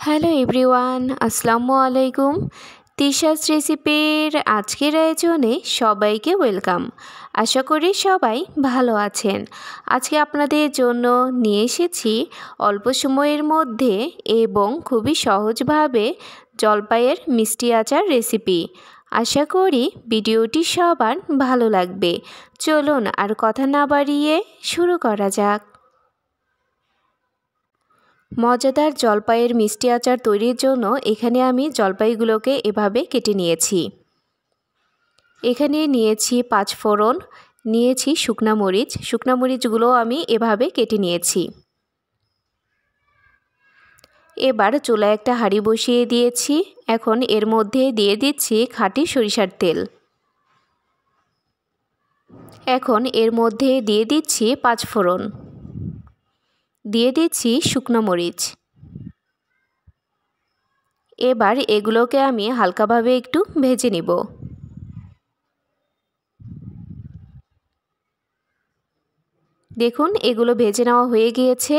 Hello everyone, আসসালামু আলাইকুম। তিশাস রেসিপির আজকের আয়োজনে সবাইকে ওয়েলকাম। আশা করি সবাই ভালো আছেন। আজকে আপনাদের জন্য নিয়ে এসেছি অল্প সময়ের মধ্যে এবং খুবই সহজভাবে জলপাইয়ের মিষ্টি আচার রেসিপি। আশা করি ভিডিওটি সবার ভালো লাগবে। চলুন আর কথা না বাড়িয়ে শুরু করা যাক। মজাদার জলপাইয়ের মিষ্টি আচার তৈরির জন্য এখানে আমি জলপাইগুলোকে এভাবে কেটে নিয়েছি। এখানে নিয়েছি 5 ফোড়ন, নিয়েছি শুকনা মরিচগুলো আমি এভাবে কেটে নিয়েছি। এবার চুলায় একটা হাঁড়ি বসিয়ে দিয়েছি। এখন এর মধ্যে দিয়ে দিচ্ছি খাঁটি সরিষার তেল। এখন এর মধ্যে দিয়ে দিচ্ছি 5 ফোড়ন, দিয়ে দিচ্ছি শুকনো মরিচ। এবার এগুলোকে আমি হালকাভাবে একটু ভেজে নিব। দেখুন এগুলো ভেজে নেওয়া হয়ে গিয়েছে।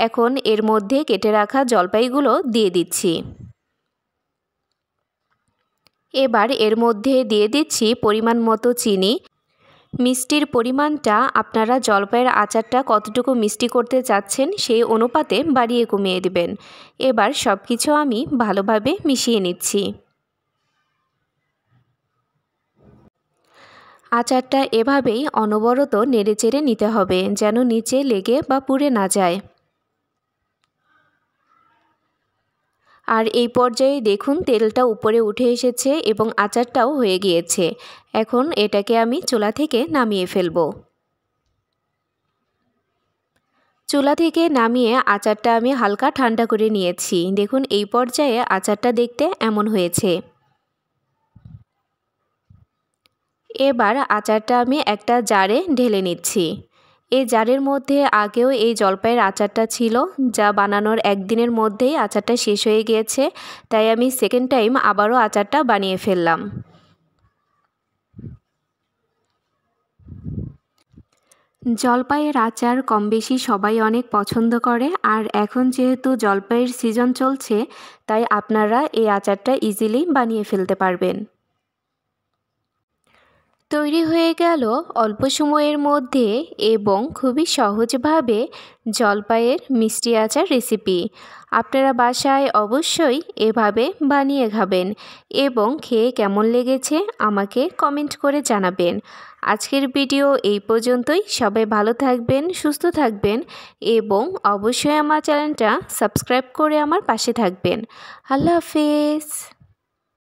এখন এর মধ্যে কেটে রাখা জলপাইগুলো দিয়ে দিচ্ছি। এবার এর মধ্যে দিয়ে দিচ্ছি পরিমাণ মতো চিনি। মিষ্টির পরিমাণটা আপনারা জলপাইয়ের আচারটা কতটুকু মিষ্টি করতে চাচ্ছেন সেই অনুপাতে বাড়িয়ে কমিয়ে দেবেন। এবার সব কিছু আমি ভালোভাবে মিশিয়ে নিচ্ছি। আচারটা এভাবেই অনবরত নেড়েচেড়ে নিতে হবে যেন নিচে লেগে বা পুড়ে না যায়। আর এই পর্যায়ে দেখুন তেলটা উপরে উঠে এসেছে এবং আচারটাও হয়ে গিয়েছে। এখন এটাকে আমি চুলা থেকে নামিয়ে ফেলব। চুলা থেকে নামিয়ে আচারটা আমি হালকা ঠান্ডা করে নিয়েছি। দেখুন এই পর্যায়ে আচারটা দেখতে এমন হয়েছে। এবার আচারটা আমি একটা জারে ঢেলে নিচ্ছি। এই জারের মধ্যে আগেও এই জলপাইয়ের আচারটা ছিল, যা বানানোর একদিনের মধ্যেই আচারটা শেষ হয়ে গিয়েছে, তাই আমি সেকেন্ড টাইম আবারও আচারটা বানিয়ে ফেললাম। জলপাইয়ের আচার কম বেশি সবাই অনেক পছন্দ করে, আর এখন যেহেতু জলপাইয়ের সিজন চলছে তাই আপনারা এই আচারটা ইজিলি বানিয়ে ফেলতে পারবেন। তৈরি হয়ে গেল অল্প সময়ের মধ্যে এবং খুবই সহজভাবে জলপাইয়ের মিষ্টি আচার রেসিপি। আপনারা বাসায় অবশ্যই এভাবে বানিয়ে খাবেন এবং খেয়ে কেমন লেগেছে আমাকে কমেন্ট করে জানাবেন। আজকের ভিডিও এই পর্যন্তই। সবাই ভালো থাকবেন, সুস্থ থাকবেন এবং অবশ্যই আমার চ্যানেলটা সাবস্ক্রাইব করে আমার পাশে থাকবেন। আল্লাহ হাফেজ।